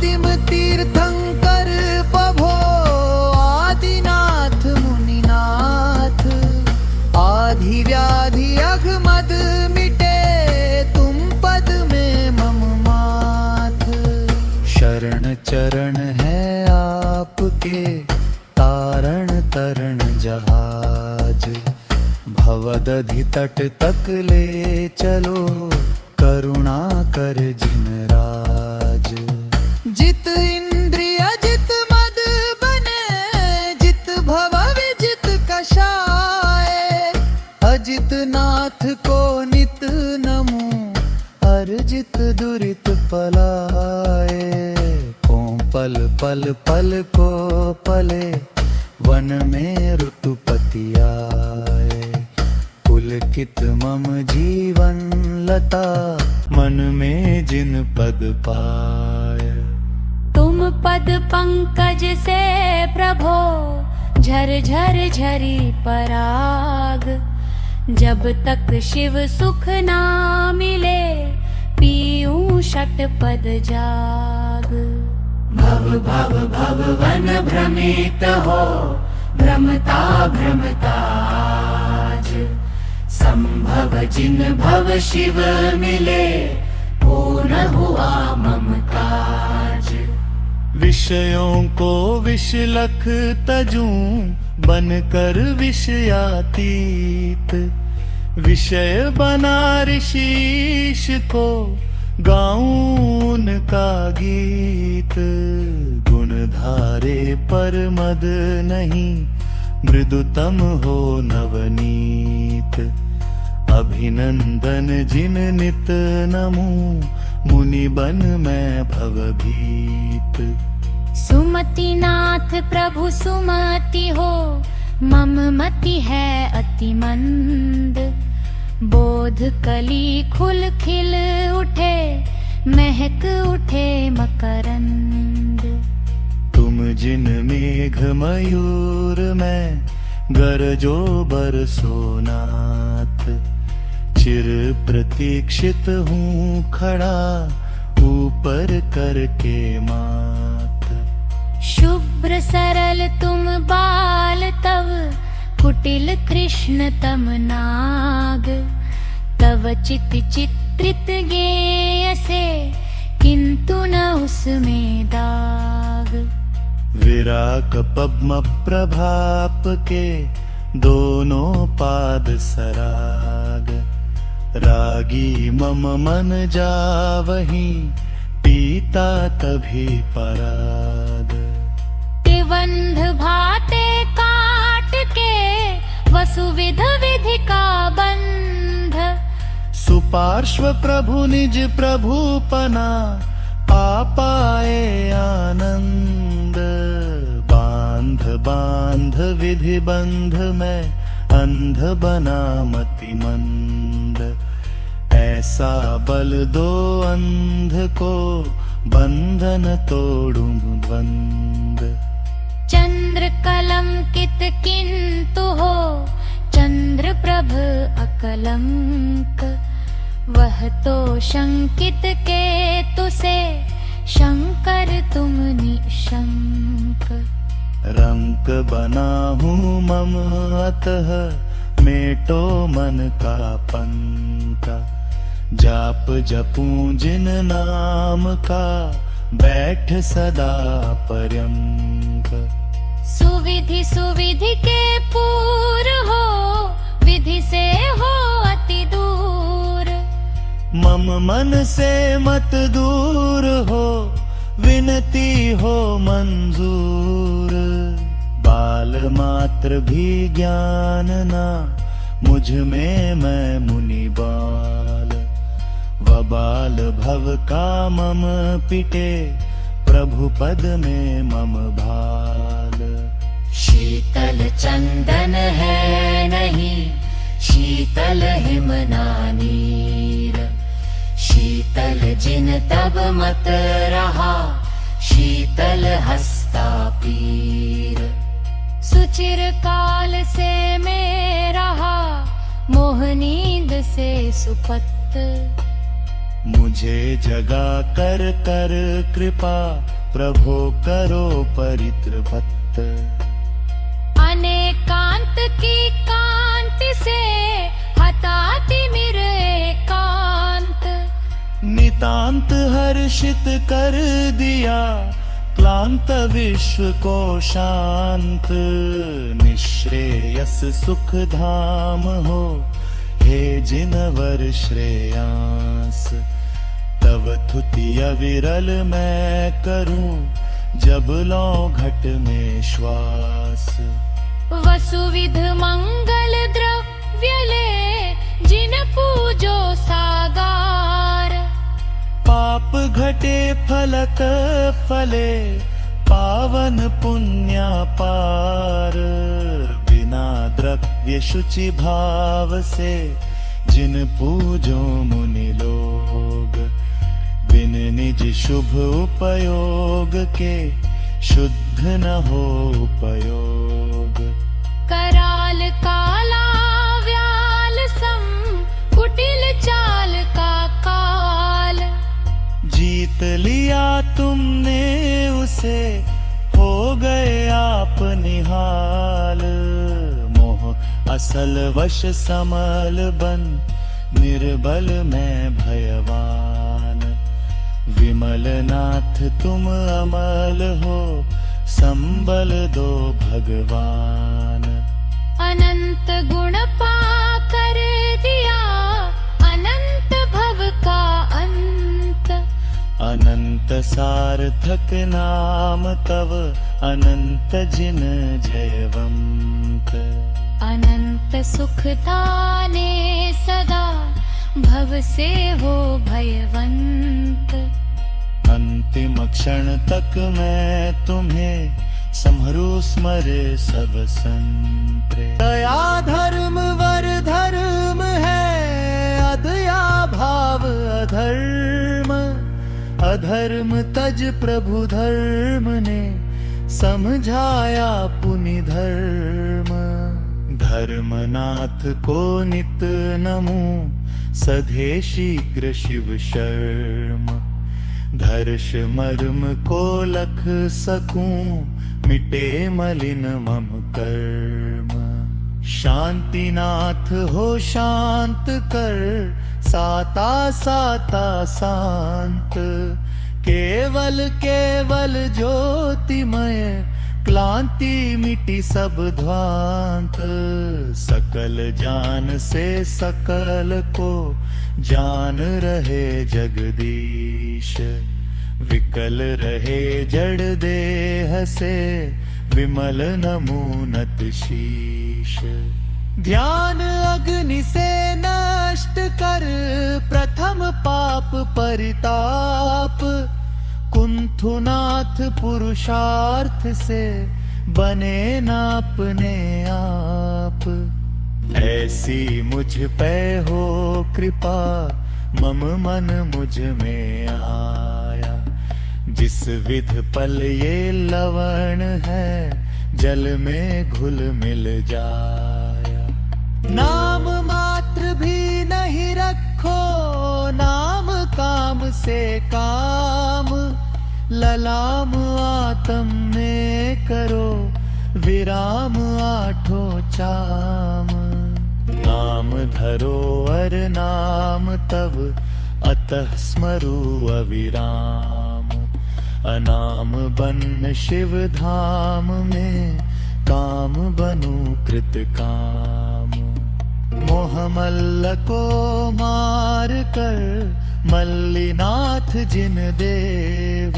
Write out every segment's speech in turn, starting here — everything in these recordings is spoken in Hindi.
आदिम तीर्थंकर प्रभो आदिनाथ मुनिनाथ। आधि व्याधि अघमद मिटे तुम पद में मम माथ। शरण चरण है आपके तारण तरण जहाज। भवदधि तट तक ले चलो करुणा कर जिन राज। जित इंद्रिय जित मद बने जित भव विजित कषाय। अजित नाथ को नित नमो अर्जित दुरित पलाए। पल पल पल को पले वन में ऋतुपति आए। पुलकित मम जीवन लता मन में जिन पद पाए। तुम पद पंकज से प्रभो झर झर झरी पराग। जब तक शिव सुख ना मिले पीऊं षटपद जाग। भव भव भव वन भ्रमित हो भ्रमता भ्रमताज। संभव जिन भव शिव मिले पूर्ण हुआ मम काज। विषयों को विषलख तजूं बनकर विषयातीत। विषय बना ऋषिश को गाऊं उनका गीत। गुण धारे पर मद नहीं मृदुतम हो नवनीत। अभिनंदन जिन नित नमो मुनि बन मैं भवभीत। सुमति नाथ प्रभु सुमति हो मम मति है अति मंद। बोध कली खुल खिल उठे महक उठे मकरंद। तुम जिन मेघ मयूर में गरजो बरसो नाथ। चिर प्रतीक्षित हूँ खड़ा ऊपर करके मात। शुभ्र सरल तुम बाल तव कुटिल कृष्ण तम नाग। तव चित चित्रित गेय से किंतु न उसमें दाग। विराक पद्म प्रभाप के दोनों पाद सराग। रागी मम मन जावही पीता तभी पराग। तिवंध भाते काट के वसुविध विधि का बंध। सुपार्श्व प्रभु निज प्रभुपना पा पाए आनंद। बांध बांध विधि बंध में अंध बना मति मंद। ऐसा बल दो अंध को बंधन तोड़ूं द्वंद। चंद्र कलंकित किंतु हो चंद्र प्रभ अकलंक। वह तो शंकित केतु से शंकर तुम निशंक। रंक बना हूँ मम अतः मेटो मन का पंका। जाप जपूं जिन नाम का बैठ सदा पर्यंक। सुविधि सुविधि के पूर हो विधि से हो अति दूर। मम मन से मत दूर हो विनती हो मंजूर। बाल मात्र भी ज्ञान ना मुझ में मैं मुनि बाल। वबाल भव का मम पिटे प्रभु पद में मम भाल। शीतल चंदन है नहीं शीतल हिमना नीर। शीतल जिन तब मत रहा शीतल हस्ता पीर। सुचिर काल से मैं रहा मोह नींद से सुपत। मुझे जगा कर कर कृपा प्रभो करो परित्र भक्त। अनेकांत की कांति से हताति मिर एकांत। नितांत हर्षित कर दिया क्लांत विश्व को शांत। निश्रेयस सुख धाम हो हे जिनवर श्रेयांस। तव थुति अविरल मैं करूं जब लौ घट में श्वास। वसुविध मंगल द्रव्य ले जिन पूजो सागार। पाप घटे फलक फले पावन पुण्या पार। बिना द्रव्य शुचि भाव से जिन पूजो मुनि लोग। बिन निज शुभ उपयोग के शुद्ध न हो उपयोग। कराल काला व्याल सम कुटिल चाल का काल। जीत लिया तुमने उसे हो गए आप निहाल। मोह असल वश समल बन निर्बल मैं भयवान। विमल नाथ तुम अमल हो संबल दो भगवान। अनंत गुण पाकर दिया अनंत भव का अंत। अनंत सार्थक नाम तव अनंत जिन जयवंत। अनंत सुख दाने सदा भव से हो भयवंत। अंतिम क्षण तक मैं तुम्हें संहरू स्मरे सब संतरे। दया धर्म वर धर्म है अदया भाव अधर्म। अधर्म तज प्रभु धर्म ने समझाया पुनि धर्म। धर्मनाथ को नित नमो सधे शीघ्र शिव शर्म। धर्ष मर्म को लख सकूं मिटे मलिन मम कर्म। शांतिनाथ हो शांत कर साता साता शांत। केवल केवल ज्योतिमय क्लांति मिटी सब ध्वांत। सकल जान से सकल को जान रहे जगदीश। विकल रहे जड़ देह से विमल नमूनत शीश। ध्यान अग्नि से नष्ट कर प्रथम पाप परिताप। कुंथुनाथ पुरुषार्थ से बने न अपने आप। ऐसी मुझ पे हो कृपा मम मन मुझ में आया। जिस विध पल ये लवण है जल में घुल मिल जाया। नाम मात्र भी नहीं रखो नाम काम से काम। ललाम आत्म में करो विराम आठो चाम। नाम धरो अर नाम तव अतः स्मरु अविराम। अनाम बन शिव धाम में काम बनू कृत काम। मोह मल्ल को मार कर मल्लिनाथ जिन देव।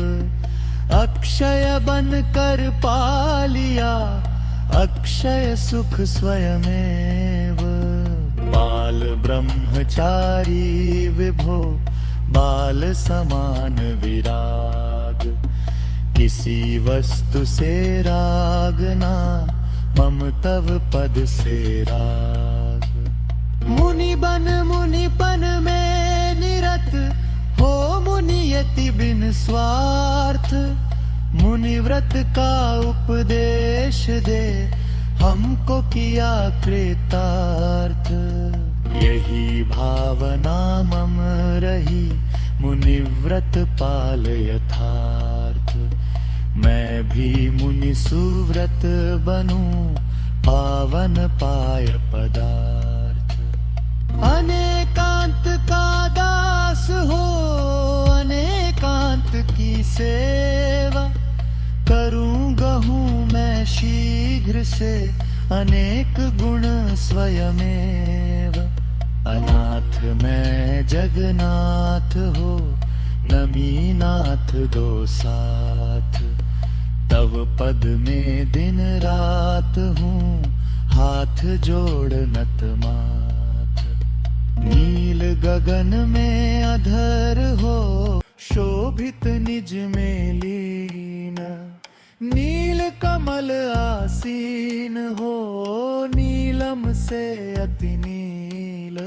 अक्षय बन कर पा लिया अक्षय सुख स्वयमेव। बाल ब्रह्मचारी विभो बाल समान विराग। किसी वस्तु से राग ना मम तव पद से राग। मुनि बन मुनिपन में निरत हो मुनियति बिन स्वार्थ। मुनि व्रत का उपदेश दे हमको किया कृतार्थ। यही भावना मम रही मुनिव्रत पाल यथार्थ। मैं भी मुनि सुव्रत बनूं, पावन पाय पदार्थ। अनेकांत का दास हो, अनेकांत की सेवा करूँगा हूँ मैं शीघ्र से, अनेक गुण स्वयमेव। अनाथ मैं जगन्नाथ हो, नमीनाथ दो साथ। तव पद में दिन रात हूँ, हाथ जोड़ नतमाथ। नील गगन में अधर हो, शोभित निज में लीन। नील कमल आसीन हो, नीलम से अति नील।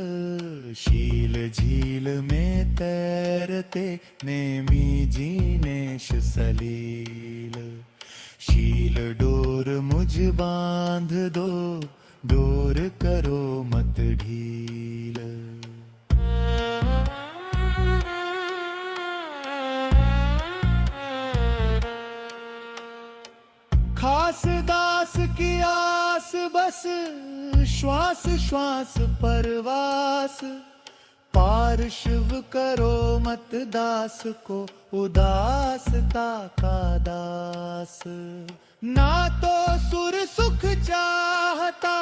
शील झील में तैरते, नेमी जीनेश सलील। शील डोर मुझ बांध दो, डोर करो मत ढील। खास दास की आस बस, श्वास श्वास परवास। पार शिव करो मत दास को, उदासता का दास। ना तो सुर सुख चाहता,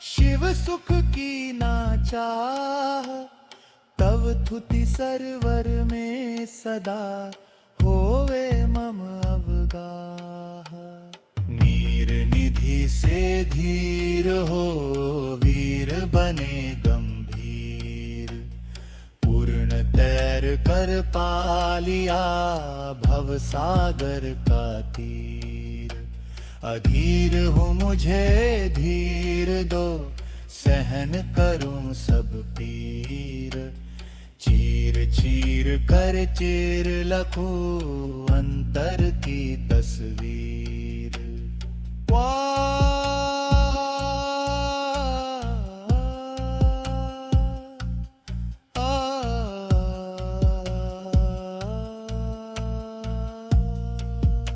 शिव सुख की ना चाह। तव थुति सरवर में सदा, होवे मम अवगाह। नीर निधि से धीर हो, वीर बने गंभीर। पूर्ण तैर कर पा लिया, भव सागर का तीर। अधीर हूँ मुझे धीर दो, सहन करूँ सब पीर। चीर चीर कर चीर लखूं,